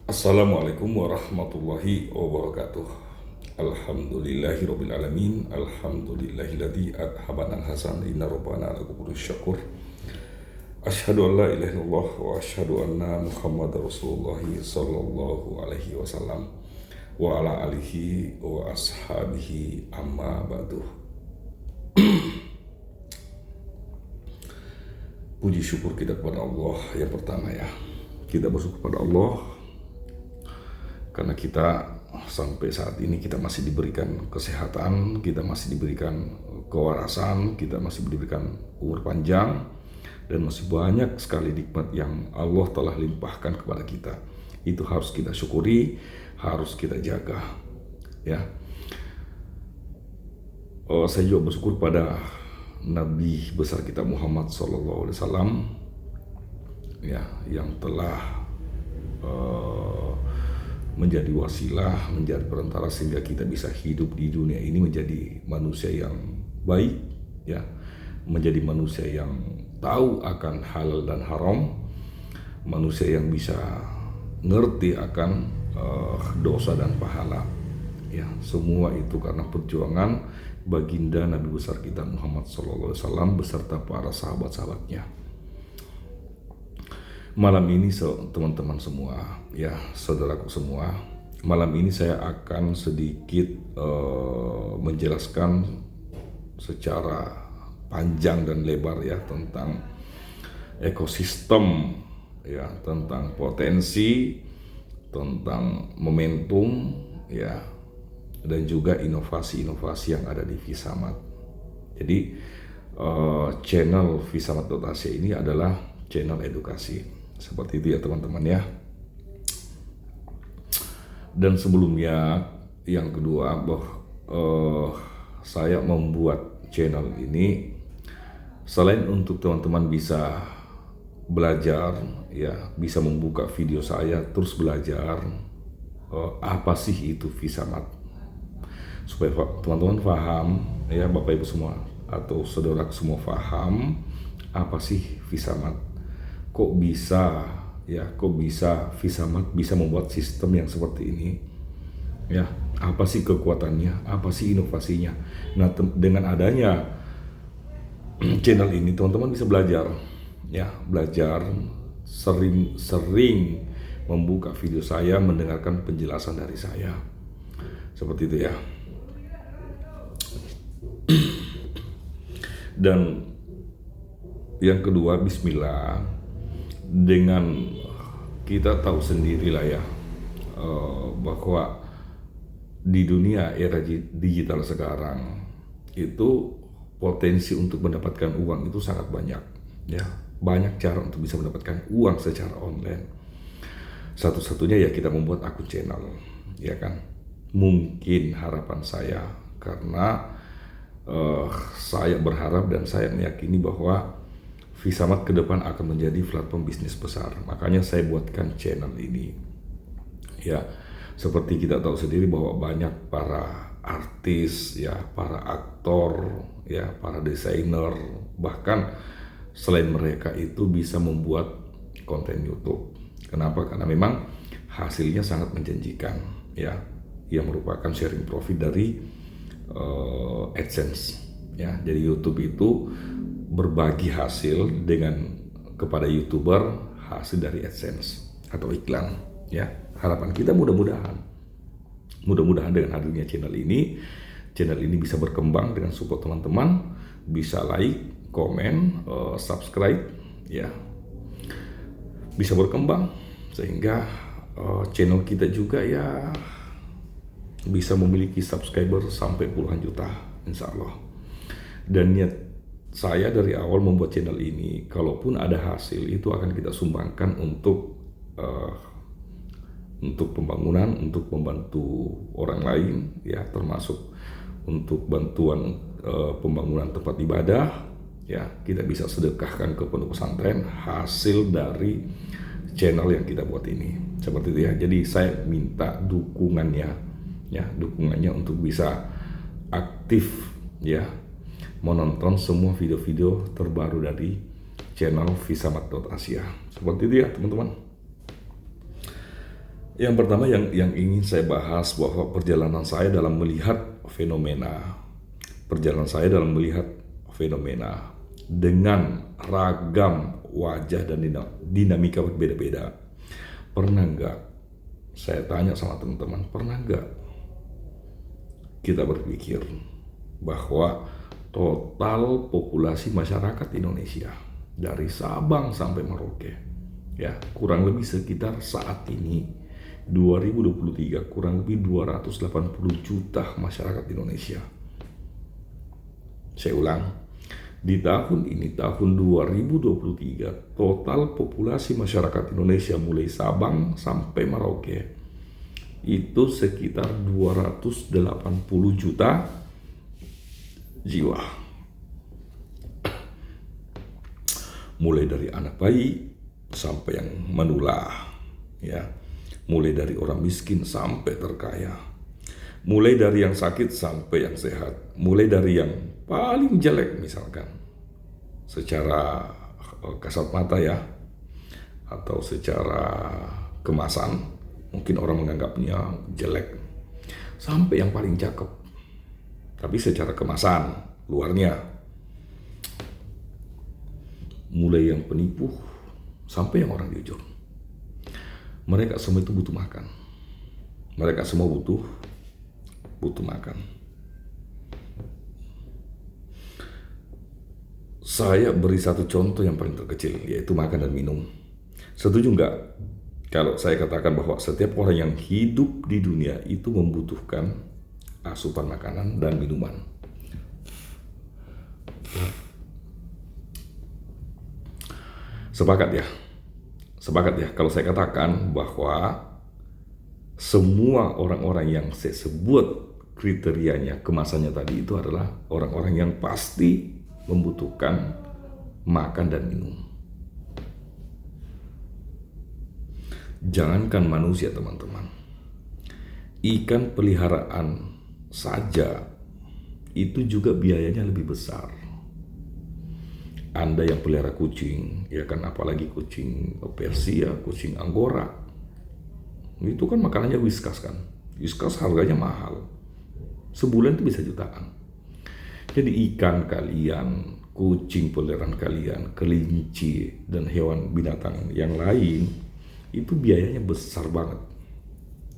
Assalamualaikum warahmatullahi wabarakatuh. Alhamdulillahirrabbilalamin. Alhamdulillahilladzi adhabanal hasan inna rabbana laghafurur syakur. Asyhadu an la ilaha illallah wa asyhadu anna Muhammadar Rasulullah sallallahu alaihi wasallam wa ala alihi wa ashabihi amma ba'du. Puji syukur kita kepada Allah yang pertama ya. Kita bersyukur kepada Allah karena kita sampai saat ini kita masih diberikan kesehatan, kita masih diberikan kewarasan, kita masih diberikan umur panjang, dan masih banyak sekali nikmat yang Allah telah limpahkan kepada kita. Itu harus kita syukuri, harus kita jaga. Ya, saya juga bersyukur pada Nabi besar kita Muhammad SAW, ya, yang telah menjadi wasilah, menjadi perantara sehingga kita bisa hidup di dunia ini menjadi manusia yang baik, ya, menjadi manusia yang tahu akan halal dan haram, manusia yang bisa ngerti akan dosa dan pahala, ya, semua itu karena perjuangan baginda Nabi besar kita Muhammad SAW beserta para sahabat-sahabatnya. Malam ini teman-teman semua, ya, saudaraku semua, malam ini saya akan sedikit menjelaskan secara panjang dan lebar ya tentang ekosistem, ya, tentang potensi, tentang momentum, ya, dan juga inovasi-inovasi yang ada di Visamat. Jadi channel Visamat.ac ini adalah channel edukasi. Seperti itu ya teman-teman ya. Dan sebelumnya yang kedua, saya membuat channel ini selain untuk teman-teman bisa belajar, ya, bisa membuka video saya terus belajar apa sih itu Visamat, supaya teman-teman paham, ya, Bapak Ibu semua atau saudara semua paham apa sih Visamat. Kok bisa Visamat bisa membuat sistem yang seperti ini, ya, apa sih kekuatannya, apa sih inovasinya. Nah, dengan adanya channel ini teman-teman bisa belajar, ya, belajar sering membuka video saya, mendengarkan penjelasan dari saya, seperti itu ya. Dan yang kedua, bismillah, dengan kita tahu sendirilah ya bahwa di dunia era digital sekarang itu potensi untuk mendapatkan uang itu sangat banyak, ya, banyak cara untuk bisa mendapatkan uang secara online. Satu-satunya ya kita membuat akun channel, ya kan. Mungkin harapan saya, karena saya berharap dan saya meyakini bahwa Visamat ke depan akan menjadi platform bisnis besar. Makanya saya buatkan channel ini. Ya, seperti kita tahu sendiri bahwa banyak para artis, ya, para aktor, ya, para desainer, bahkan selain mereka itu bisa membuat konten YouTube. Kenapa? Karena memang hasilnya sangat menjanjikan, ya, yang merupakan sharing profit dari AdSense, ya. Jadi YouTube itu berbagi hasil kepada YouTuber hasil dari AdSense atau iklan, ya. Harapan kita mudah-mudahan dengan hadirnya channel ini bisa berkembang dengan support teman-teman, bisa like, komen, subscribe, ya, bisa berkembang sehingga channel kita juga ya bisa memiliki subscriber sampai puluhan juta, insya Allah. Dan niat saya dari awal membuat channel ini, kalaupun ada hasil itu akan kita sumbangkan untuk pembangunan, untuk membantu orang lain, ya, termasuk untuk bantuan pembangunan tempat ibadah, ya. Kita bisa sedekahkan ke pondok pesantren hasil dari channel yang kita buat ini, seperti itu ya. Jadi saya minta dukungannya, ya, dukungannya untuk bisa aktif, ya, menonton semua video-video terbaru dari channel Visamat.Asia. Seperti itu ya teman-teman. Yang pertama yang ingin saya bahas bahwa perjalanan saya dalam melihat fenomena dengan ragam wajah dan dinamika berbeda-beda. Pernah nggak, saya tanya sama teman-teman, pernah nggak kita berpikir bahwa total populasi masyarakat Indonesia dari Sabang sampai Merauke, ya kurang lebih sekitar saat ini 2023 kurang lebih 280 juta masyarakat Indonesia. Saya ulang, di tahun ini, tahun 2023, total populasi masyarakat Indonesia mulai Sabang sampai Merauke itu sekitar 280 juta jiwa. Mulai dari anak bayi sampai yang menula, ya. Mulai dari orang miskin sampai terkaya. Mulai dari yang sakit sampai yang sehat. Mulai dari yang paling jelek misalkan secara kasat mata ya, atau secara kemasan mungkin orang menganggapnya jelek, sampai yang paling cakep tapi secara kemasan luarnya. Mulai yang penipu sampai yang orang jujur. Mereka semua itu butuh makan. Mereka semua butuh makan. Saya beri satu contoh yang paling terkecil, yaitu makan dan minum. Setuju nggak kalau saya katakan bahwa setiap orang yang hidup di dunia itu membutuhkan asupan makanan dan minuman? Sepakat ya kalau saya katakan bahwa semua orang-orang yang saya sebut kriterianya, kemasannya tadi itu adalah orang-orang yang pasti membutuhkan makan dan minum. Jangankan manusia teman-teman, ikan peliharaan saja itu juga biayanya lebih besar. Anda yang pelihara kucing, ya kan, apalagi kucing Persia, kucing Angora, itu kan makanannya Whiskas kan. Whiskas harganya mahal, sebulan itu bisa jutaan. Jadi ikan kalian, kucing peliharaan kalian, kelinci, dan hewan binatang yang lain itu biayanya besar banget.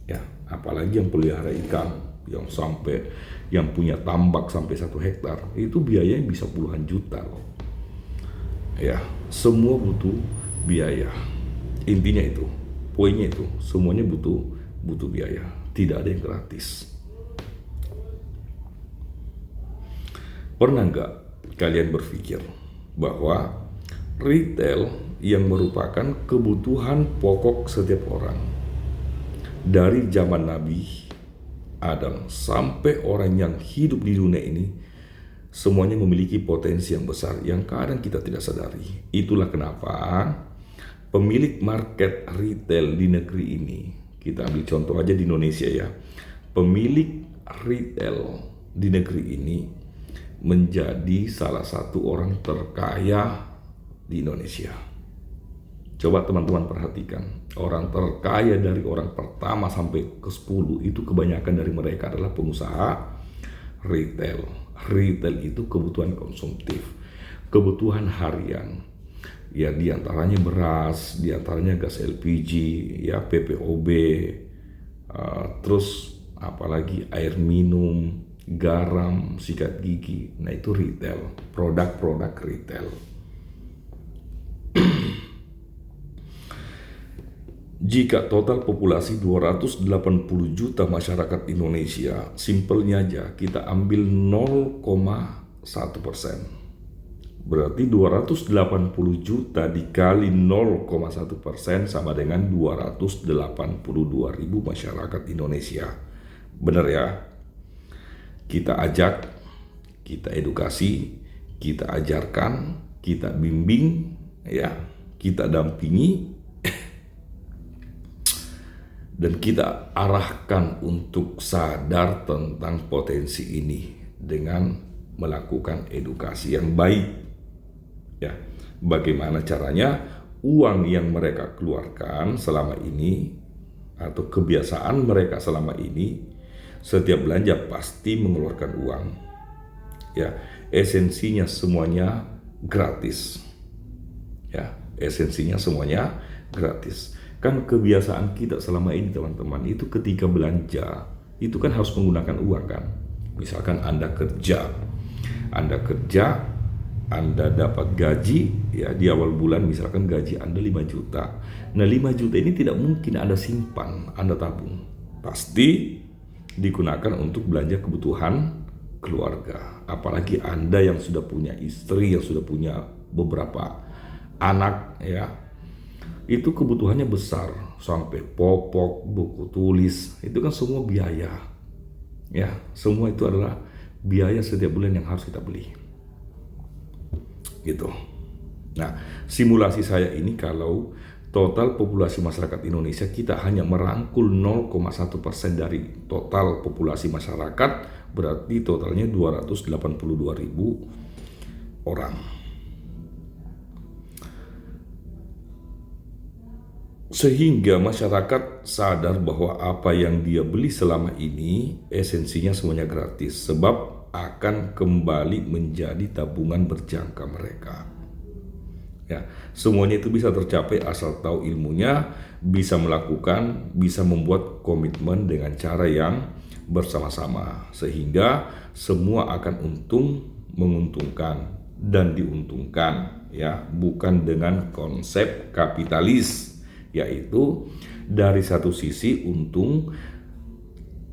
Ya, apalagi yang pelihara ikan yang punya tambak sampai 1 hektar, itu biayanya bisa puluhan juta loh. Ya, semua butuh biaya. Intinya itu, poinnya itu, semuanya butuh biaya. Tidak ada yang gratis. Pernah nggak kalian berpikir bahwa retail yang merupakan kebutuhan pokok setiap orang, dari zaman Nabi Adam sampai orang yang hidup di dunia ini, semuanya memiliki potensi yang besar yang kadang kita tidak sadari. Itulah kenapa pemilik market retail di negeri ini, kita ambil contoh aja di Indonesia ya, pemilik retail di negeri ini menjadi salah satu orang terkaya di Indonesia. Coba teman-teman perhatikan, orang terkaya dari orang pertama sampai ke 10 itu kebanyakan dari mereka adalah pengusaha retail. Retail itu kebutuhan konsumtif, kebutuhan harian. Ya, diantaranya beras, diantaranya gas LPG, ya PPOB, terus apalagi air minum, garam, sikat gigi. Nah itu retail, produk-produk retail. Jika total populasi 280 juta masyarakat Indonesia, simpelnya aja kita ambil 0,1%. Berarti 280 juta dikali 0,1% sama dengan 282 ribu masyarakat Indonesia. Benar ya? Kita ajak, kita edukasi, kita ajarkan, kita bimbing, ya, kita dampingi, dan kita arahkan untuk sadar tentang potensi ini dengan melakukan edukasi yang baik, ya, bagaimana caranya uang yang mereka keluarkan selama ini atau kebiasaan mereka selama ini, setiap belanja pasti mengeluarkan uang. Ya, esensinya semuanya gratis. Ya, esensinya semuanya gratis. Kan kebiasaan kita selama ini teman-teman, itu ketika belanja itu kan harus menggunakan uang kan. Misalkan Anda kerja, Anda dapat gaji ya di awal bulan, misalkan gaji Anda 5 juta. Nah, 5 juta ini tidak mungkin Anda simpan, Anda tabung. Pasti digunakan untuk belanja kebutuhan keluarga. Apalagi Anda yang sudah punya istri, yang sudah punya beberapa anak ya. Itu kebutuhannya besar, sampai popok, buku tulis, itu kan semua biaya. Ya, semua itu adalah biaya setiap bulan yang harus kita beli. Gitu. Nah, simulasi saya ini kalau total populasi masyarakat Indonesia kita hanya merangkul 0,1% dari total populasi masyarakat, berarti totalnya 282.000 orang. Sehingga masyarakat sadar bahwa apa yang dia beli selama ini esensinya semuanya gratis, sebab akan kembali menjadi tabungan berjangka mereka. Ya, semuanya itu bisa tercapai asal tahu ilmunya, bisa melakukan, bisa membuat komitmen dengan cara yang bersama-sama, sehingga semua akan menguntungkan dan diuntungkan ya, bukan dengan konsep kapitalis, yaitu dari satu sisi untung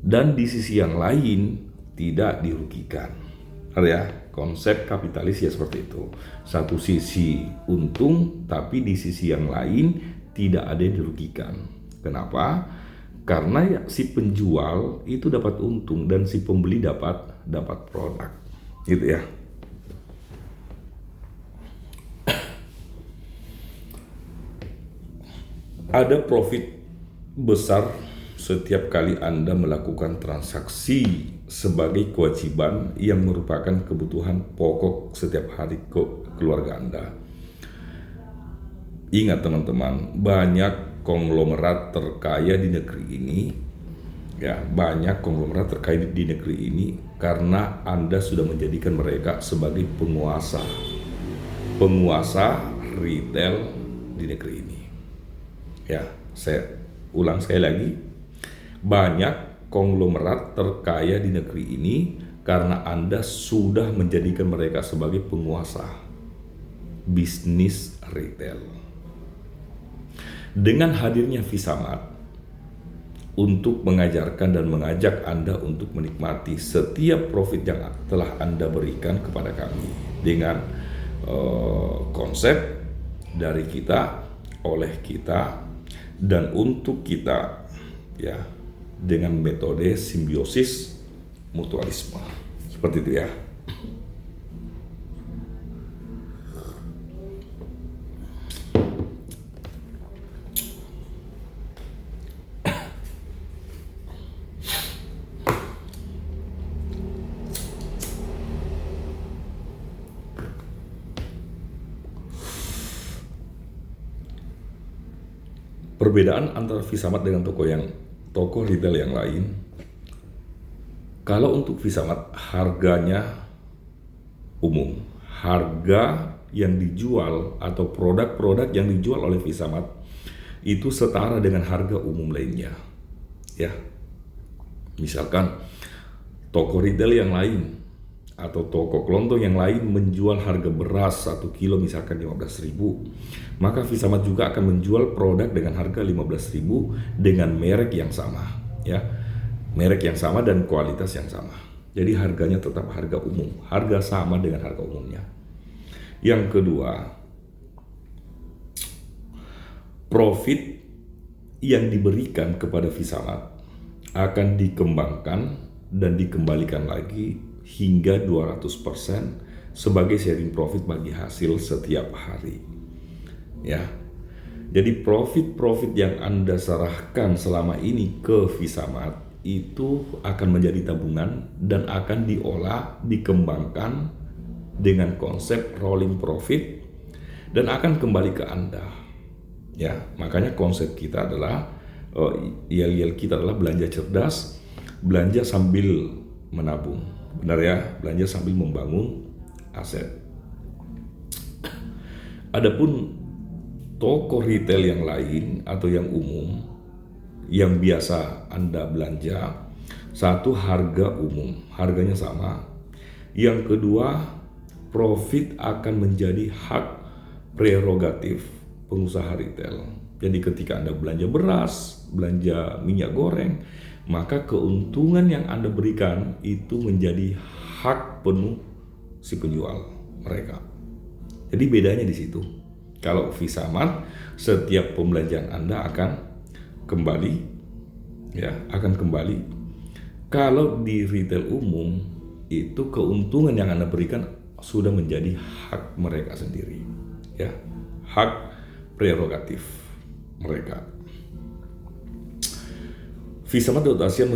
dan di sisi yang lain tidak dirugikan. Ya, konsep kapitalis ya seperti itu. Satu sisi untung tapi di sisi yang lain tidak ada yang dirugikan. Kenapa? Karena ya, si penjual itu dapat untung dan si pembeli dapat produk. Gitu ya. Ada profit besar setiap kali Anda melakukan transaksi sebagai kewajiban yang merupakan kebutuhan pokok setiap hari keluarga Anda. Ingat teman-teman, banyak konglomerat terkaya di negeri ini, ya, banyak konglomerat terkaya di negeri ini karena Anda sudah menjadikan mereka sebagai penguasa retail di negeri ini. Ya, saya ulang sekali lagi, banyak konglomerat terkaya di negeri ini karena Anda sudah menjadikan mereka sebagai penguasa bisnis retail. Dengan hadirnya Visamat untuk mengajarkan dan mengajak Anda untuk menikmati setiap profit yang telah Anda berikan kepada kami dengan konsep dari kita, oleh kita, dan untuk kita ya, dengan metode simbiosis mutualisme. Seperti itu ya. Perbedaan antara Visamat dengan toko retail yang lain, kalau untuk Visamat harganya umum, harga yang dijual atau produk-produk yang dijual oleh Visamat itu setara dengan harga umum lainnya. Ya, misalkan toko retail yang lain atau toko kelontong yang lain menjual harga beras 1 kilo misalkan 15.000, maka Visamat juga akan menjual produk dengan harga 15.000 dengan merek yang sama, ya, merek yang sama dan kualitas yang sama. Jadi harganya tetap harga umum, harga sama dengan harga umumnya. Yang kedua, profit yang diberikan kepada Visamat akan dikembangkan dan dikembalikan lagi hingga 200% sebagai sharing profit bagi hasil setiap hari. Ya. Jadi profit yang Anda serahkan selama ini ke Visamat itu akan menjadi tabungan dan akan diolah, dikembangkan dengan konsep rolling profit dan akan kembali ke Anda. Ya, makanya konsep kita adalah yel-yel kita adalah belanja cerdas, belanja sambil menabung. Benar ya, belanja sambil membangun aset. Adapun toko retail yang lain atau yang umum yang biasa Anda belanja, satu, harga umum, harganya sama. Yang kedua, profit akan menjadi hak prerogatif pengusaha retail. Jadi ketika Anda belanja beras, belanja minyak goreng, maka keuntungan yang Anda berikan itu menjadi hak penuh si penjual mereka. Jadi bedanya di situ. Kalau V-Samad, setiap pembelanjaan Anda akan kembali, ya, akan kembali. Kalau di retail umum, itu keuntungan yang Anda berikan sudah menjadi hak mereka sendiri, ya, hak prerogatif mereka. V-Samad.Asia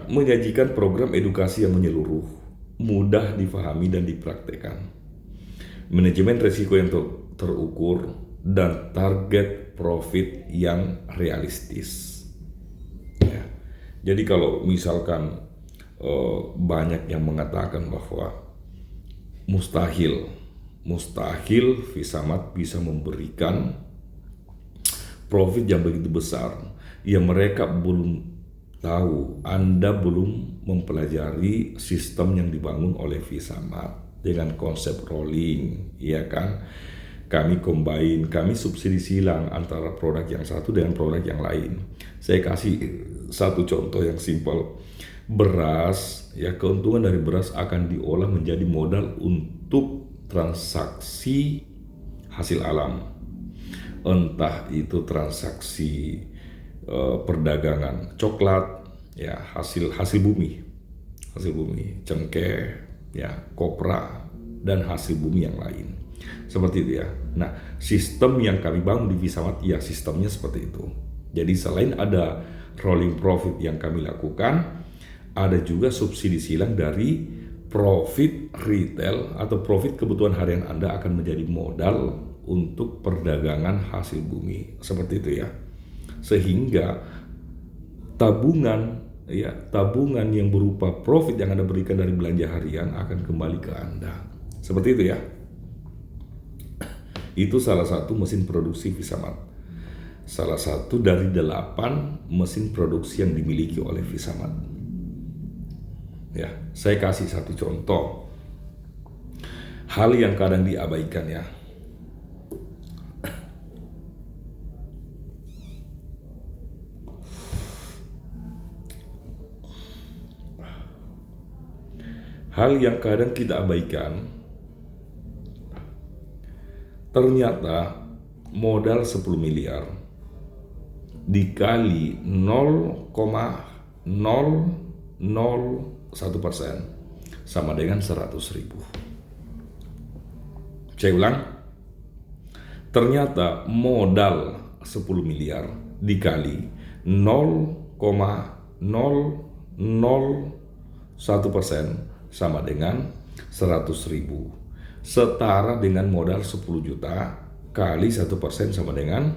menyajikan program edukasi yang menyeluruh, mudah difahami dan dipraktekkan, manajemen risiko yang terukur, dan target profit yang realistis. Ya. Jadi kalau misalkan banyak yang mengatakan bahwa mustahil V-Samad bisa memberikan profit yang begitu besar, ya mereka belum tahu, Anda belum mempelajari sistem yang dibangun oleh V-Samad dengan konsep rolling, ya kan? Kami combine, kami subsidi silang antara produk yang satu dengan produk yang lain. Saya kasih satu contoh yang simpel. Beras, ya, keuntungan dari beras akan diolah menjadi modal untuk transaksi hasil alam. Entah itu transaksi perdagangan coklat, ya, hasil bumi, cengkeh, ya, kopra, dan hasil bumi yang lain. Seperti itu ya. Nah, sistem yang kami bangun di V-Samad, ya, sistemnya seperti itu. Jadi selain ada rolling profit yang kami lakukan, ada juga subsidi silang dari profit retail atau profit kebutuhan harian Anda akan menjadi modal untuk perdagangan hasil bumi. Seperti itu ya. Sehingga tabungan yang berupa profit yang Anda berikan dari belanja harian akan kembali ke Anda. Seperti itu ya. Itu salah satu mesin produksi V-Samad. Salah satu dari 8 mesin produksi yang dimiliki oleh V-Samad. Ya, saya kasih satu contoh hal yang kadang diabaikan ya. Hal yang kadang kita abaikan, ternyata modal 10 miliar dikali 0,001% sama dengan 100.000. Saya ulang, ternyata modal 10 miliar dikali 0,001% sama dengan 100.000, setara dengan modal 10 juta kali 1% sama dengan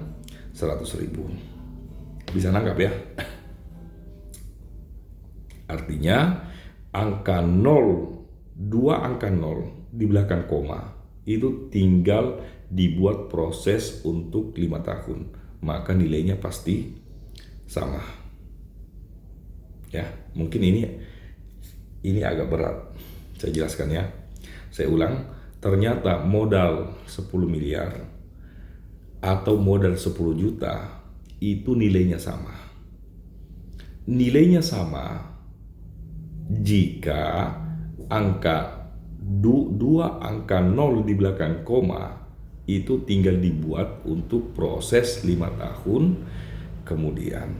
100.000. Bisa nangkap ya? Artinya angka 0, 2 angka 0 di belakang koma itu tinggal dibuat proses untuk 5 tahun, maka nilainya pasti sama. Ya, mungkin ini agak berat saya jelaskan ya. Saya ulang, ternyata modal 10 miliar atau modal 10 juta itu nilainya sama. Nilainya sama jika angka 2 angka 0 di belakang koma itu tinggal dibuat untuk proses 5 tahun kemudian.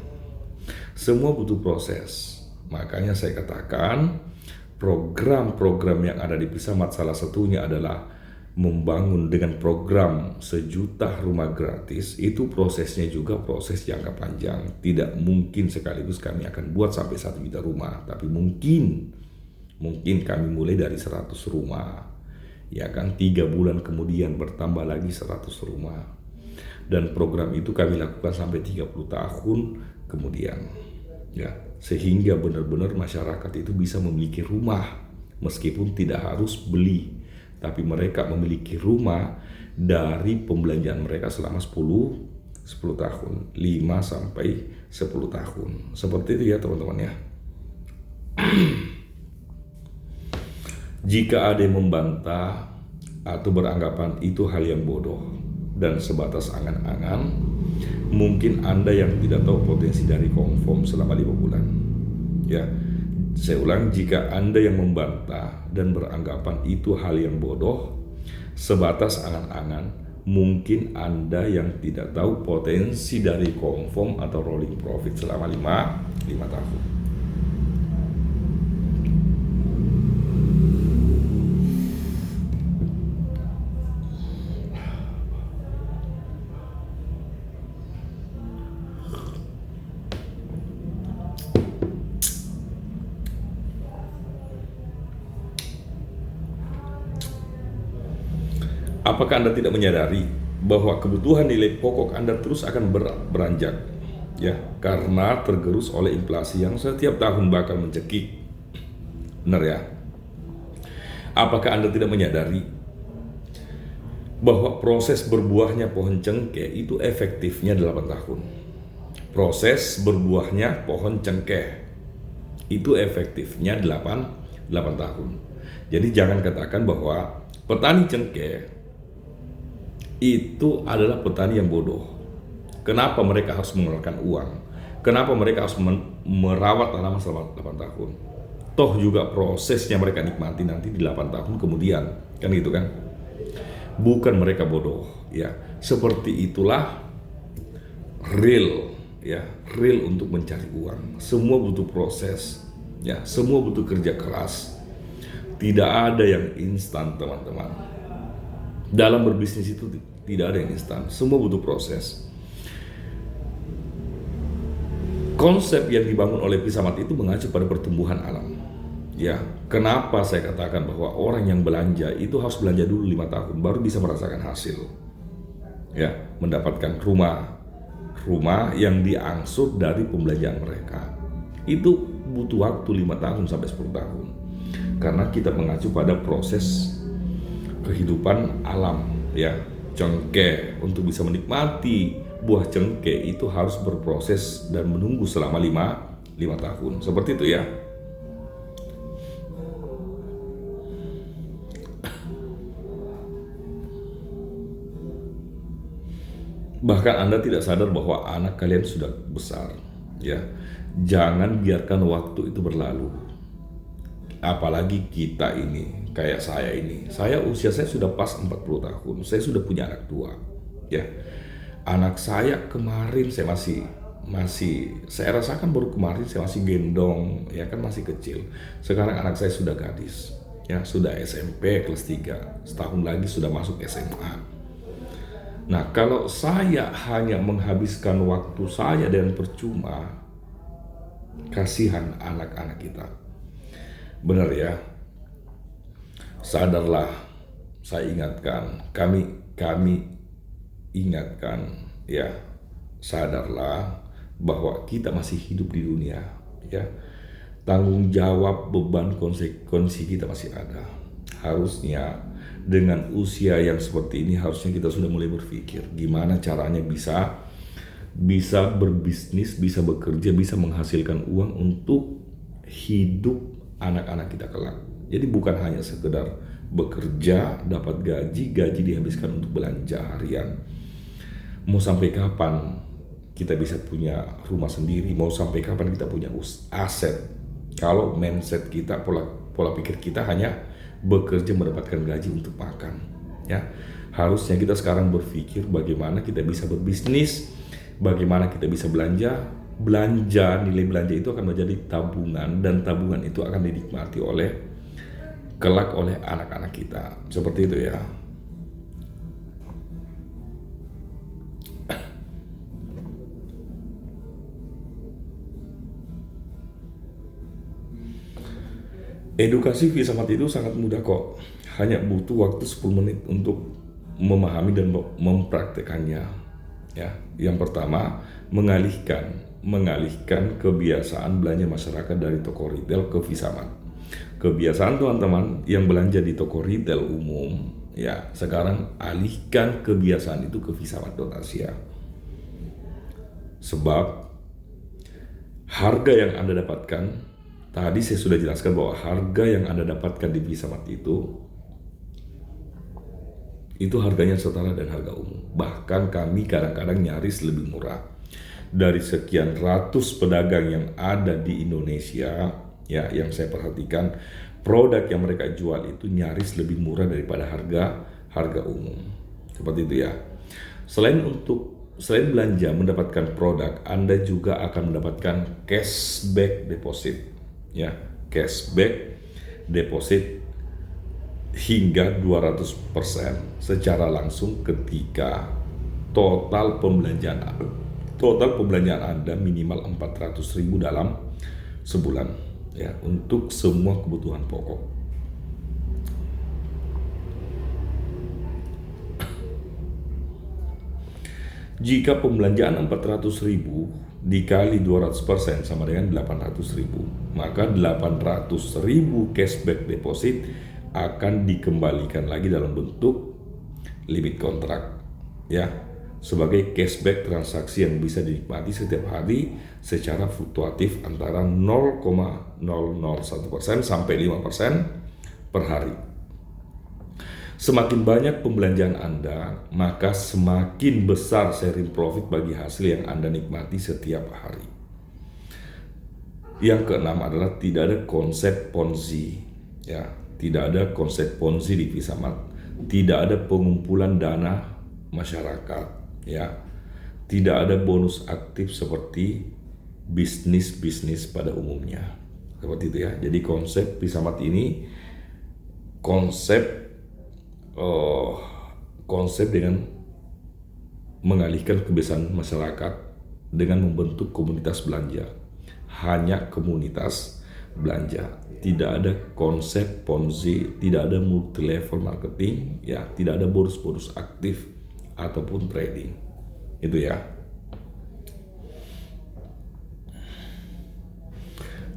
Semua butuh proses. Makanya saya katakan program-program yang ada di V-Samad salah satunya adalah membangun dengan program 1 juta rumah gratis. Itu prosesnya juga proses jangka panjang. Tidak mungkin sekaligus kami akan buat sampai 1 juta rumah, tapi mungkin kami mulai dari 100 rumah. ya kan, 3 bulan kemudian bertambah lagi 100 rumah. Dan program itu kami lakukan sampai 30 tahun kemudian, ya, sehingga benar-benar masyarakat itu bisa memiliki rumah meskipun tidak harus beli, tapi mereka memiliki rumah dari pembelanjaan mereka selama 10 tahun, 5 sampai 10 tahun. Seperti itu ya teman-teman ya. Jika ada yang membantah atau beranggapan itu hal yang bodoh dan sebatas angan-angan, mungkin Anda yang tidak tahu potensi dari Confirm selama 5 bulan. Ya, saya ulang, jika Anda yang membantah dan beranggapan itu hal yang bodoh, sebatas angan-angan, mungkin Anda yang tidak tahu potensi dari Confirm atau rolling profit selama 5 tahun. Apakah Anda tidak menyadari bahwa kebutuhan nilai pokok Anda terus akan beranjak, ya, karena tergerus oleh inflasi yang setiap tahun bakal mencekik? Benar ya? Apakah Anda tidak menyadari bahwa proses berbuahnya pohon cengkeh itu efektifnya 8 tahun? Proses berbuahnya pohon cengkeh itu efektifnya 8 tahun. Jadi jangan katakan bahwa petani cengkeh itu adalah petani yang bodoh. Kenapa mereka harus mengeluarkan uang? Kenapa mereka harus merawat tanaman selama 8 tahun? Toh juga prosesnya mereka nikmati nanti di 8 tahun kemudian, kan gitu kan? Bukan mereka bodoh, ya. Seperti itulah real, ya, real untuk mencari uang. Semua butuh proses, ya, semua butuh kerja keras. Tidak ada yang instan, teman-teman. Dalam berbisnis itu tidak ada yang instan, semua butuh proses. Konsep yang dibangun oleh Pisamat itu mengacu pada pertumbuhan alam. Ya, kenapa saya katakan bahwa orang yang belanja itu harus belanja dulu 5 tahun baru bisa merasakan hasil. Ya, mendapatkan rumah yang diangsur dari pembelanjaan mereka. Itu butuh waktu 5 tahun sampai 10 tahun. Karena kita mengacu pada proses kehidupan alam, ya. Cengkeh, untuk bisa menikmati buah cengkeh itu harus berproses dan menunggu selama 5 tahun. Seperti itu ya. Bahkan Anda tidak sadar bahwa anak kalian sudah besar, ya. Jangan biarkan waktu itu berlalu. Apalagi kita ini, kayak saya ini. Usia saya sudah pas 40 tahun. Saya sudah punya anak 2, ya. Anak saya kemarin saya masih saya rasakan baru kemarin saya masih gendong, ya kan, masih kecil. Sekarang anak saya sudah gadis, ya, sudah SMP kelas 3. Setahun lagi sudah masuk SMA. Nah, kalau saya hanya menghabiskan waktu saya dengan percuma, kasihan anak-anak kita. Benar ya, sadarlah. Saya ingatkan, kami ingatkan, ya, sadarlah bahwa kita masih hidup di dunia, ya. Tanggung jawab, beban, konsekuensi kita masih ada. Harusnya dengan usia yang seperti ini harusnya kita sudah mulai berpikir gimana caranya bisa berbisnis, bisa bekerja, bisa menghasilkan uang untuk hidup anak-anak kita kelak. Jadi bukan hanya sekedar bekerja, dapat gaji dihabiskan untuk belanja harian. Mau sampai kapan kita bisa punya rumah sendiri? Mau sampai kapan kita punya aset? Kalau mindset kita, pola pikir kita hanya bekerja mendapatkan gaji untuk makan, ya. Harusnya kita sekarang berpikir bagaimana kita bisa berbisnis, bagaimana kita bisa belanja, nilai belanja itu akan menjadi tabungan, dan tabungan itu akan dinikmati kelak oleh anak-anak kita. Seperti itu ya. Edukasi Visamat itu sangat mudah kok. Hanya butuh waktu 10 menit untuk memahami dan mempraktekannya. Ya, yang pertama, mengalihkan kebiasaan belanja masyarakat dari toko retail ke Visamat. Kebiasaan teman-teman yang belanja di toko retail umum, ya sekarang alihkan kebiasaan itu ke Visamat.Asia. Sebab harga yang Anda dapatkan, tadi saya sudah jelaskan bahwa harga yang Anda dapatkan di Visamat itu harganya setara dan harga umum. Bahkan kami kadang-kadang nyaris lebih murah. Dari sekian ratus pedagang yang ada di Indonesia, ya yang saya perhatikan, produk yang mereka jual itu nyaris lebih murah daripada harga umum. Seperti itu ya. Selain belanja mendapatkan produk, Anda juga akan mendapatkan cashback deposit. Ya, cashback deposit hingga 200% secara langsung ketika total pembelanjaan Anda minimal 400.000 dalam sebulan, ya, untuk semua kebutuhan pokok. Jika pembelanjaan 400.000 dikali 200% sama dengan 800.000, maka 800.000 cashback deposit akan dikembalikan lagi dalam bentuk limit kontrak, ya, sebagai cashback transaksi yang bisa dinikmati setiap hari secara fluktuatif antara 0,001% sampai 5% per hari. Semakin banyak pembelanjaan Anda, maka semakin besar sharing profit bagi hasil yang Anda nikmati setiap hari. Yang keenam adalah tidak ada konsep Ponzi, ya, tidak ada konsep Ponzi di Visamat, tidak ada pengumpulan dana masyarakat, ya, tidak ada bonus aktif seperti bisnis pada umumnya, seperti itu ya. Jadi konsep Visamat ini konsep dengan mengalihkan kebiasaan masyarakat dengan membentuk komunitas belanja, hanya komunitas belanja, tidak ada konsep Ponzi, tidak ada multi level marketing, ya, tidak ada bonus aktif ataupun trading, itu ya.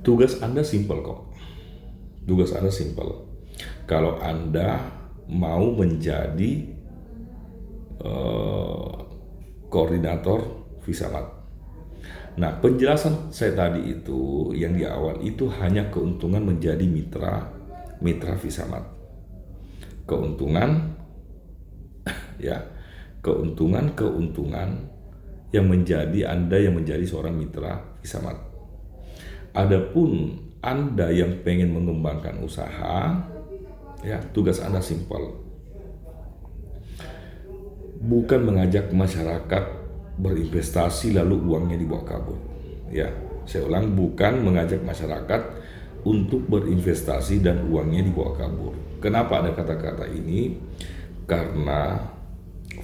Tugas Anda simpel kok. Tugas Anda simpel. Kalau Anda mau menjadi koordinator Visamat. Nah, penjelasan saya tadi itu yang di awal itu hanya keuntungan menjadi mitra Visamat. Keuntungan ya, keuntungan yang menjadi Anda yang menjadi seorang mitra Visamat. Adapun Anda yang pengen mengembangkan usaha, ya, tugas Anda simpel. Bukan mengajak masyarakat berinvestasi lalu uangnya dibawa kabur. Ya, saya ulang, bukan mengajak masyarakat untuk berinvestasi dan uangnya dibawa kabur. Kenapa ada kata-kata ini? Karena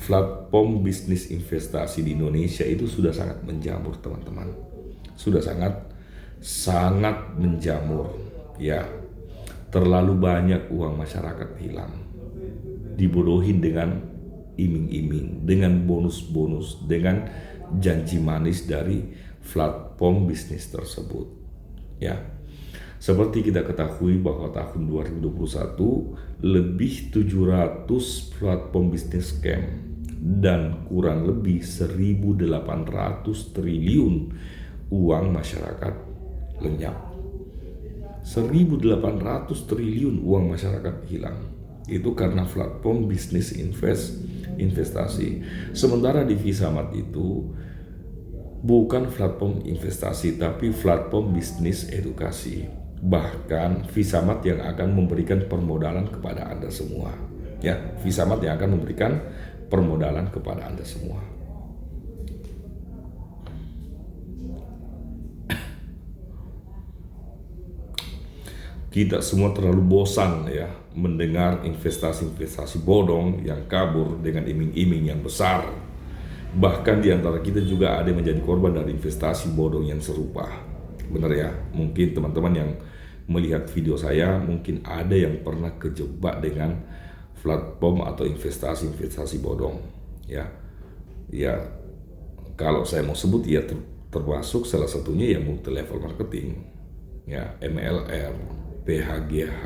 platform bisnis investasi di Indonesia itu sudah sangat menjamur, teman-teman. Sudah sangat menjamur, ya. Terlalu banyak uang masyarakat hilang, dibodohin dengan iming-iming, dengan bonus-bonus, dengan janji manis dari platform bisnis tersebut, ya. Seperti kita ketahui bahwa tahun 2021 lebih 700 platform bisnis scam dan kurang lebih 1.800 triliun uang masyarakat lenyap. 1.800 triliun uang masyarakat hilang. Itu karena platform bisnis investasi. Sementara di Visamat itu bukan platform investasi, tapi platform bisnis edukasi. Bahkan Visamat yang akan memberikan permodalan kepada Anda semua. Ya, Visamat yang akan memberikan permodalan kepada Anda semua. Kita semua terlalu bosan ya mendengar investasi bodong yang kabur dengan iming-iming yang besar. Bahkan di antara kita juga ada yang menjadi korban dari investasi bodong yang serupa. Benar ya? Mungkin teman-teman yang melihat video saya mungkin ada yang pernah kejebak dengan platform atau investasi bodong, ya. Ya, kalau saya mau sebut ya termasuk salah satunya ya multi level marketing, ya, MLR, PHGH,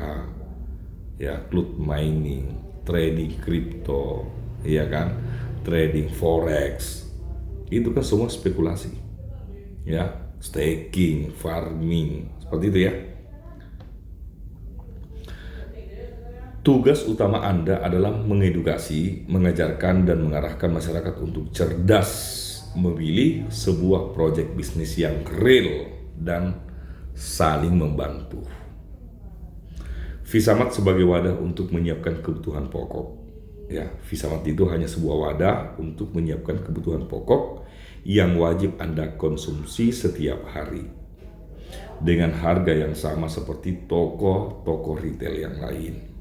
ya, cloud mining, trading kripto, ya kan, trading forex, itu kan semua spekulasi, ya, staking, farming, seperti itu ya. Tugas utama Anda adalah mengedukasi, mengajarkan, dan mengarahkan masyarakat untuk cerdas memilih sebuah proyek bisnis yang real dan saling membantu. Visamat sebagai wadah untuk menyiapkan kebutuhan pokok. Ya, Visamat itu hanya sebuah wadah untuk menyiapkan kebutuhan pokok yang wajib Anda konsumsi setiap hari dengan harga yang sama seperti toko-toko retail yang lain.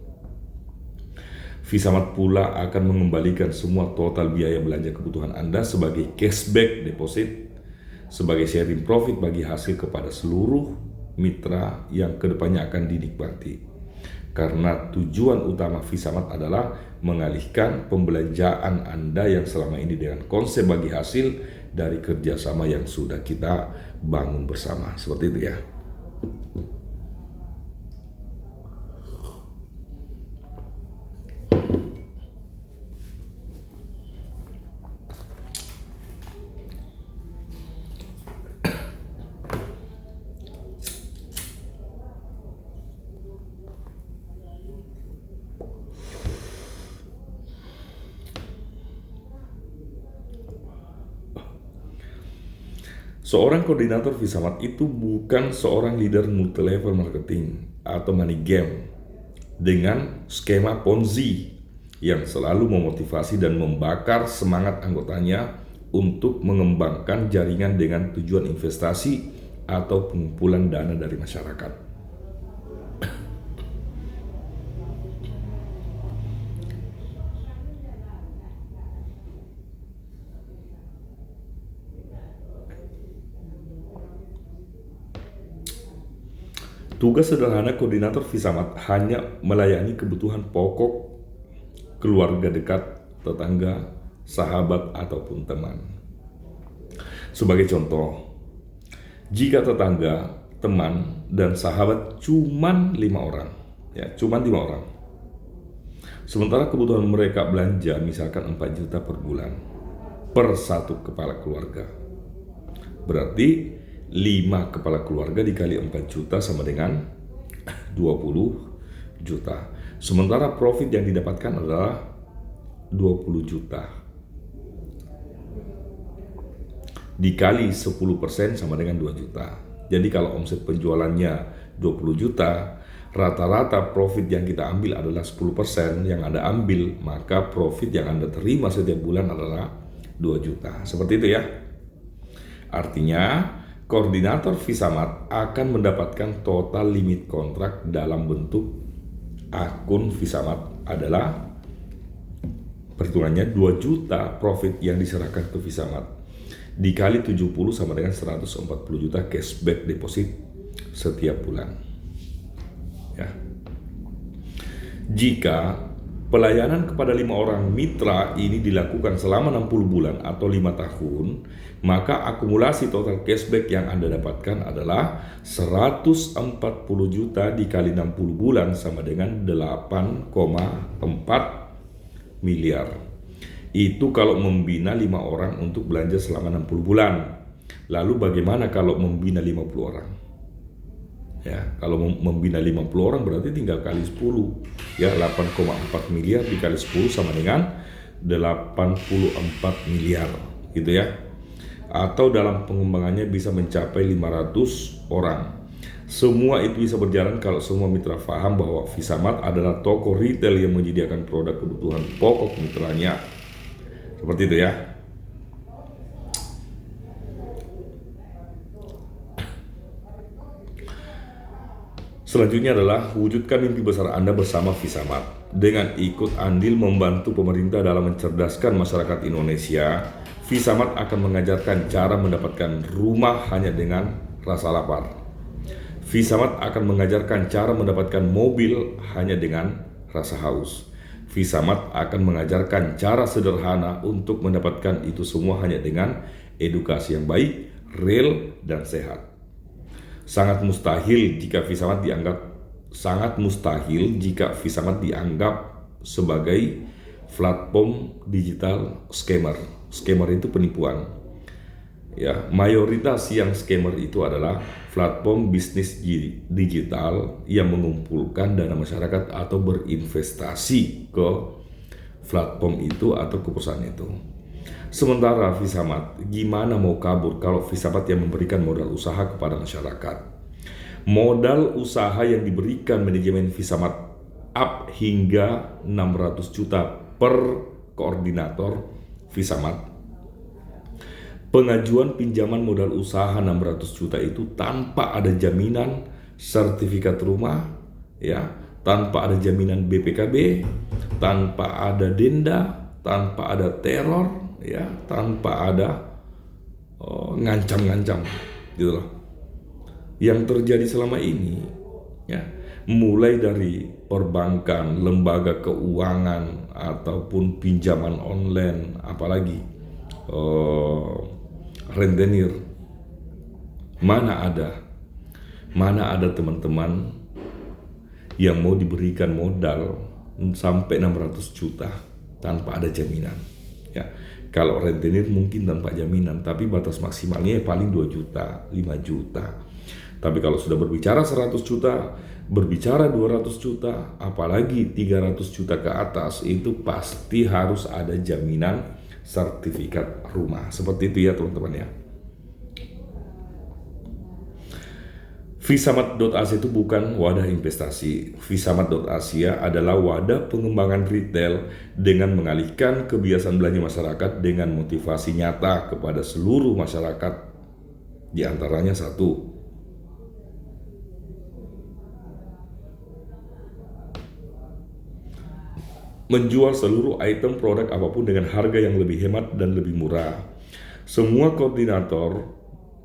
Visamat pula akan mengembalikan semua total biaya belanja kebutuhan Anda sebagai cashback deposit, sebagai sharing profit bagi hasil kepada seluruh mitra yang kedepannya akan dinikmati. Karena tujuan utama Visamat adalah mengalihkan pembelanjaan Anda yang selama ini dengan konsep bagi hasil dari kerjasama yang sudah kita bangun bersama. Seperti itu ya. Seorang koordinator Visamat itu bukan seorang leader multi-level marketing atau money game dengan skema Ponzi yang selalu memotivasi dan membakar semangat anggotanya untuk mengembangkan jaringan dengan tujuan investasi atau pengumpulan dana dari masyarakat. Tugas sederhana koordinator Visamat hanya melayani kebutuhan pokok keluarga dekat, tetangga, sahabat, ataupun teman. Sebagai contoh, jika tetangga, teman, dan sahabat cuman 5 orang, ya, cuman 5 orang. Sementara kebutuhan mereka belanja misalkan 4 juta per bulan per satu kepala keluarga. Berarti 5 kepala keluarga dikali 4 juta sama dengan 20 juta. Sementara profit yang didapatkan adalah 20 juta. Dikali 10% sama dengan 2 juta. Jadi kalau omset penjualannya 20 juta, rata-rata profit yang kita ambil adalah 10% yang Anda ambil, maka profit yang Anda terima setiap bulan adalah 2 juta. Seperti itu ya. Artinya, koordinator Visamat akan mendapatkan total limit kontrak dalam bentuk akun Visamat adalah perhitungannya 2 juta profit yang diserahkan ke Visamat dikali 70 sama dengan 140 juta cashback deposit setiap bulan. Ya. Jika pelayanan kepada 5 orang mitra ini dilakukan selama 60 bulan atau 5 tahun, maka akumulasi total cashback yang Anda dapatkan adalah 140 juta dikali 60 bulan sama dengan 8,4 miliar. Itu kalau membina 5 orang untuk belanja selama 60 bulan. Lalu bagaimana kalau membina 50 orang? Ya, kalau membina 50 orang berarti tinggal kali 10. Ya, 8,4 miliar dikali 10 sama dengan 84 miliar, gitu ya. Atau dalam pengembangannya bisa mencapai 500 orang. Semua itu bisa berjalan kalau semua mitra paham bahwa Visamat adalah toko retail yang menyediakan produk kebutuhan pokok mitranya. Seperti itu ya. Selanjutnya adalah wujudkan mimpi besar Anda bersama Visamat. Dengan ikut andil membantu pemerintah dalam mencerdaskan masyarakat Indonesia, Visamat akan mengajarkan cara mendapatkan rumah hanya dengan rasa lapar. Visamat akan mengajarkan cara mendapatkan mobil hanya dengan rasa haus. Visamat akan mengajarkan cara sederhana untuk mendapatkan itu semua hanya dengan edukasi yang baik, real, dan sehat. Sangat mustahil jika Visamat dianggap sebagai platform digital scammer. Scammer itu penipuan. Ya, mayoritas yang scammer itu adalah platform bisnis digital yang mengumpulkan dana masyarakat atau berinvestasi ke platform itu atau ke perusahaan itu. Sementara Visamat, gimana mau kabur kalau Visamat yang memberikan modal usaha kepada masyarakat? Modal usaha yang diberikan manajemen Visamat up hingga 600 juta per koordinator Visamat. Pengajuan pinjaman modal usaha 600 juta itu tanpa ada jaminan sertifikat rumah, ya, tanpa ada jaminan BPKB, tanpa ada denda, tanpa ada teror, ya, tanpa ada ngancam-ngancam, gitu loh. Yang terjadi selama ini, ya, mulai dari perbankan, lembaga keuangan ataupun pinjaman online, apalagi rentenir, mana ada teman-teman yang mau diberikan modal sampai 600 juta tanpa ada jaminan, ya. Kalau rentenir mungkin tanpa jaminan, tapi batas maksimalnya paling 2 juta, 5 juta. Tapi kalau sudah berbicara 100 juta, berbicara 200 juta, apalagi 300 juta ke atas, itu pasti harus ada jaminan sertifikat rumah. Seperti itu ya teman-teman ya. Visamat.asia itu bukan wadah investasi. Visamat.asia adalah wadah pengembangan retail dengan mengalihkan kebiasaan belanja masyarakat dengan motivasi nyata kepada seluruh masyarakat. Di antaranya satu, menjual seluruh item produk apapun dengan harga yang lebih hemat dan lebih murah. Semua koordinator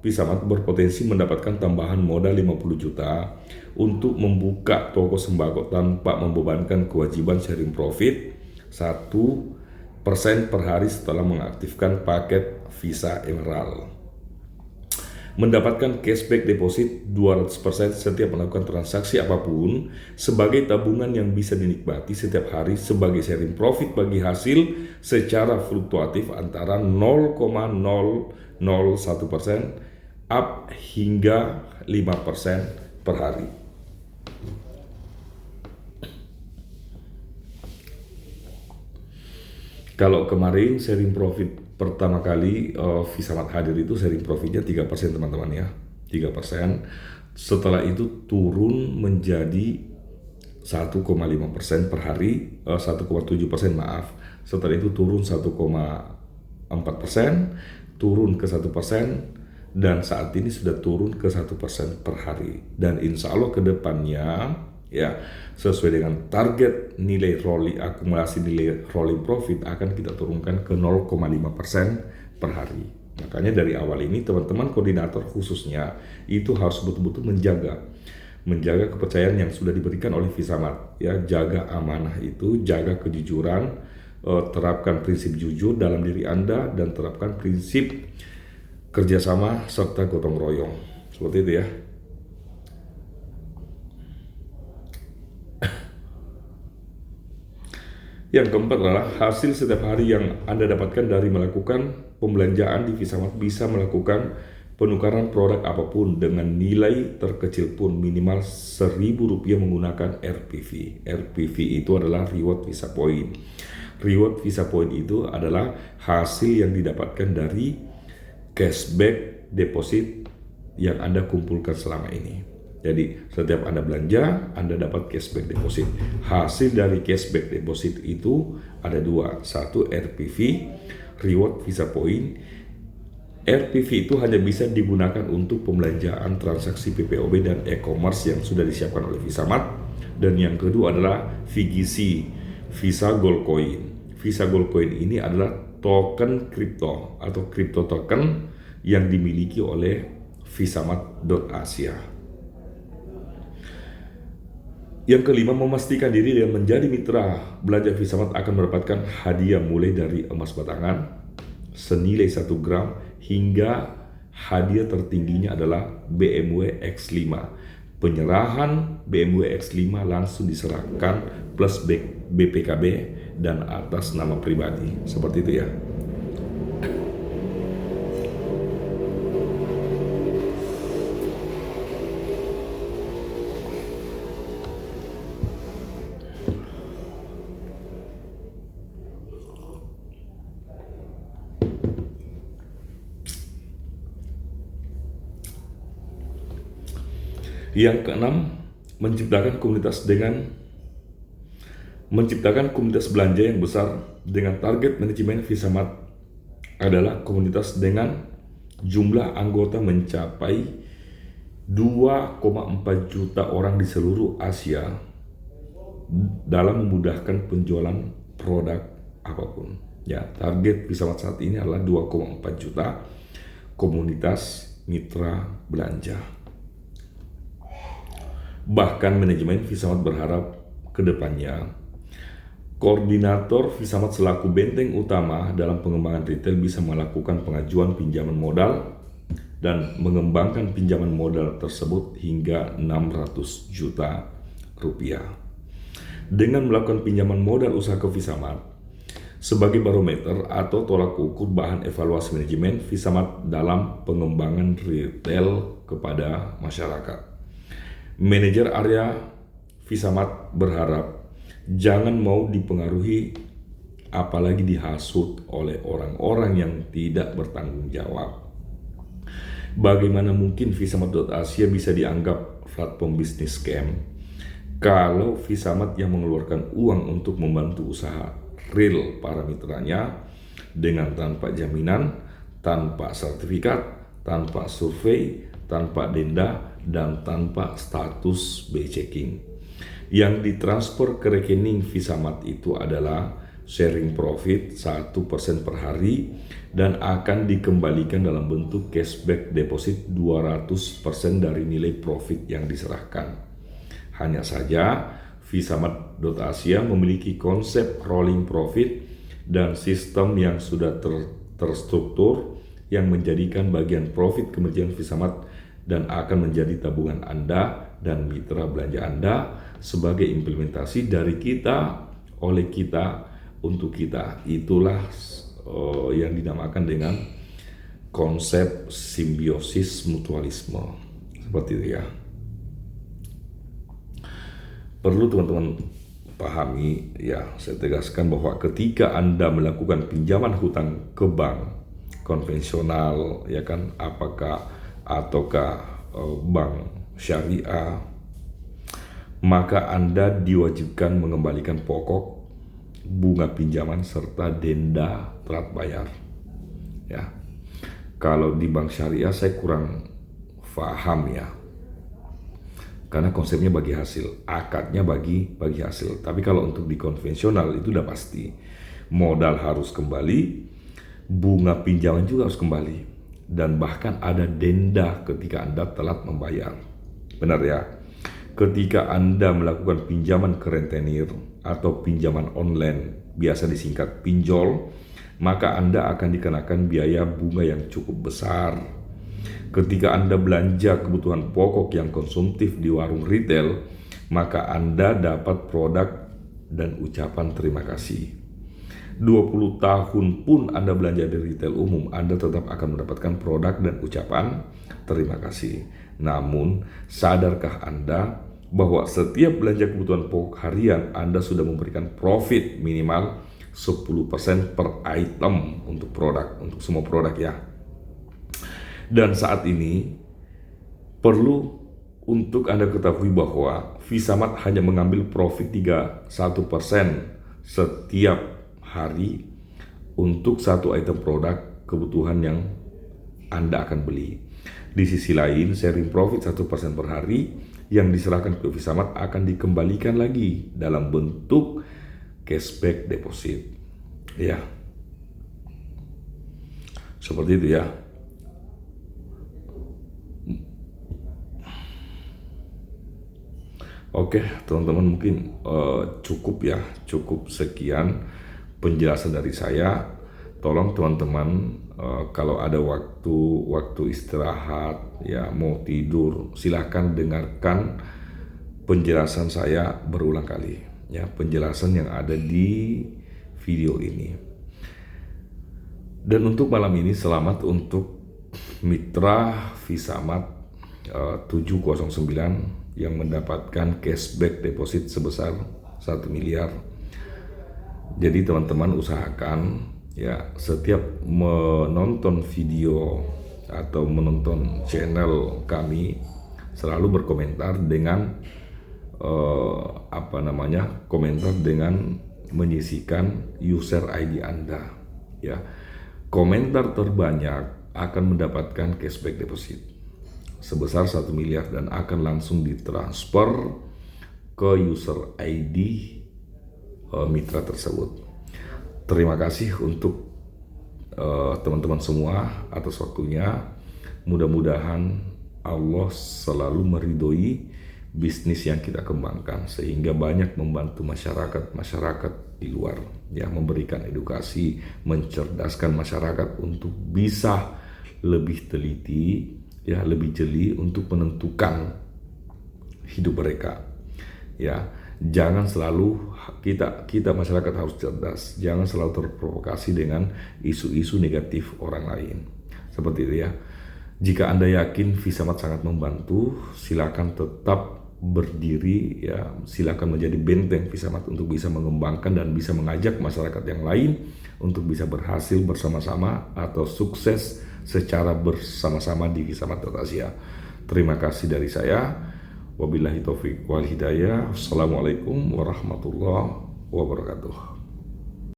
Visamat berpotensi mendapatkan tambahan modal 50 juta untuk membuka toko sembako tanpa membebankan kewajiban sharing profit 1% per hari setelah mengaktifkan paket Visa Emerald. Mendapatkan cashback deposit 200% setiap melakukan transaksi apapun sebagai tabungan yang bisa dinikmati setiap hari sebagai sharing profit bagi hasil secara fluktuatif antara 0,001% up hingga 5% per hari. Kalau kemarin sharing profit pertama kali Visamat hadir itu sharing profitnya 3% teman-teman ya, 3%. Setelah itu turun menjadi 1,5% per hari, 1,7% maaf. Setelah itu turun 1,4%, turun ke 1%, dan saat ini sudah turun ke 1% per hari. Dan insya Allah ke depannya, ya, sesuai dengan target nilai akumulasi nilai rolling profit akan kita turunkan ke 0,5% per hari. Makanya dari awal ini teman-teman koordinator khususnya itu harus betul-betul menjaga kepercayaan yang sudah diberikan oleh Visamat, ya, jaga amanah itu, jaga kejujuran, terapkan prinsip jujur dalam diri Anda dan terapkan prinsip kerjasama serta gotong royong. Seperti itu ya. Yang keempat adalah hasil setiap hari yang Anda dapatkan dari melakukan pembelanjaan di Visamat bisa melakukan penukaran produk apapun dengan nilai terkecil pun minimal Rp1.000 menggunakan RPV. RPV itu adalah Reward Visa Point. Reward Visa Point itu adalah hasil yang didapatkan dari cashback deposit yang Anda kumpulkan selama ini. Jadi setiap Anda belanja, Anda dapat cashback deposit. Hasil dari cashback deposit itu ada dua. Satu RPV, Reward Visa Point. RPV itu hanya bisa digunakan untuk pembelanjaan transaksi PPOB dan e-commerce yang sudah disiapkan oleh Visamat. Dan yang kedua adalah VGC, Visa Gold Coin. Visa Gold Coin ini adalah token kripto atau crypto token yang dimiliki oleh Visamat.asia. Yang kelima, memastikan diri dengan menjadi mitra belanja Visamat akan mendapatkan hadiah mulai dari emas batangan senilai 1 gram hingga hadiah tertingginya adalah BMW X5. Penyerahan BMW X5 langsung diserahkan plus BPKB dan atas nama pribadi. Seperti itu ya. Yang keenam, menciptakan komunitas belanja yang besar dengan target manajemen Visamat adalah komunitas dengan jumlah anggota mencapai 2,4 juta orang di seluruh Asia dalam memudahkan penjualan produk apapun. Ya, target Visamat saat ini adalah 2,4 juta komunitas mitra belanja. Bahkan manajemen Visamat berharap ke depannya koordinator Visamat selaku benteng utama dalam pengembangan retail bisa melakukan pengajuan pinjaman modal dan mengembangkan pinjaman modal tersebut hingga 600 juta rupiah. Dengan melakukan pinjaman modal usaha ke Visamat sebagai barometer atau tolak ukur bahan evaluasi manajemen Visamat dalam pengembangan retail kepada masyarakat. Manajer area Visamat berharap jangan mau dipengaruhi apalagi dihasut oleh orang-orang yang tidak bertanggung jawab. Bagaimana mungkin Visamat.Asia bisa dianggap platform bisnis scam kalau Visamat yang mengeluarkan uang untuk membantu usaha real para mitranya dengan tanpa jaminan, tanpa sertifikat, tanpa survei, tanpa denda, dan tanpa status B-checking. Yang ditransfer ke rekening Visamat itu adalah sharing profit 1% per hari dan akan dikembalikan dalam bentuk cashback deposit 200% dari nilai profit yang diserahkan. Hanya saja Visamat.Asia memiliki konsep rolling profit dan sistem yang sudah terstruktur yang menjadikan bagian profit kemudian Visamat dan akan menjadi tabungan Anda dan mitra belanja Anda sebagai implementasi dari kita, oleh kita, untuk kita. Itulah yang dinamakan dengan konsep simbiosis mutualisme. Seperti itu ya. Perlu teman-teman pahami ya, saya tegaskan bahwa ketika Anda melakukan pinjaman hutang ke bank konvensional ya kan, ataukah bank syariah, maka Anda diwajibkan mengembalikan pokok, bunga pinjaman serta denda telat bayar. Ya, kalau di bank syariah saya kurang paham ya, karena konsepnya bagi hasil, akadnya bagi hasil. Tapi kalau untuk di konvensional itu udah pasti, modal harus kembali, bunga pinjaman juga harus kembali. Dan bahkan ada denda ketika Anda telat membayar. Benar ya? Ketika Anda melakukan pinjaman ke rentenir atau pinjaman online, biasa disingkat pinjol, maka Anda akan dikenakan biaya bunga yang cukup besar. Ketika Anda belanja kebutuhan pokok yang konsumtif di warung retail, maka Anda dapat produk dan ucapan terima kasih. 20 tahun pun Anda belanja di retail umum, Anda tetap akan mendapatkan produk dan ucapan terima kasih. Namun, sadarkah Anda bahwa setiap belanja kebutuhan pokok harian Anda sudah memberikan profit minimal 10% per item untuk produk, untuk semua produk ya. Dan saat ini perlu untuk Anda ketahui bahwa Visamat hanya mengambil profit 31% setiap hari untuk satu item produk kebutuhan yang Anda akan beli. Di sisi lain, sharing profit 1% per hari yang diserahkan ke Visamat akan dikembalikan lagi dalam bentuk cashback deposit. Ya, seperti itu ya. Oke, teman-teman, mungkin cukup ya, cukup sekian penjelasan dari saya. Tolong teman-teman, kalau ada waktu istirahat, ya mau tidur, silahkan dengarkan penjelasan saya berulang kali. Ya, penjelasan yang ada di video ini. Dan untuk malam ini, selamat untuk mitra Visamat 709 yang mendapatkan cashback deposit sebesar 1 miliar. Jadi teman-teman usahakan ya, setiap menonton video atau menonton channel kami, selalu berkomentar dengan komentar dengan menyisikan user ID Anda ya. Komentar terbanyak akan mendapatkan cashback deposit sebesar 1 miliar dan akan langsung ditransfer ke user ID mitra tersebut. Terima kasih untuk teman-teman semua atas waktunya. Mudah-mudahan Allah selalu meridhoi bisnis yang kita kembangkan sehingga banyak membantu masyarakat di luar, ya, memberikan edukasi, mencerdaskan masyarakat untuk bisa lebih teliti, ya, lebih jeli untuk menentukan hidup mereka. Ya, jangan selalu kita masyarakat harus cerdas, jangan selalu terprovokasi dengan isu-isu negatif orang lain. Seperti itu ya. Jika Anda yakin Visamat sangat membantu, silakan tetap berdiri ya, silakan menjadi benteng Visamat untuk bisa mengembangkan dan bisa mengajak masyarakat yang lain untuk bisa berhasil bersama-sama atau sukses secara bersama-sama di Visamat.Asia. Terima kasih dari saya. Wabillahi taufiq wal hidayah. Wassalamualaikum warahmatullahi wabarakatuh.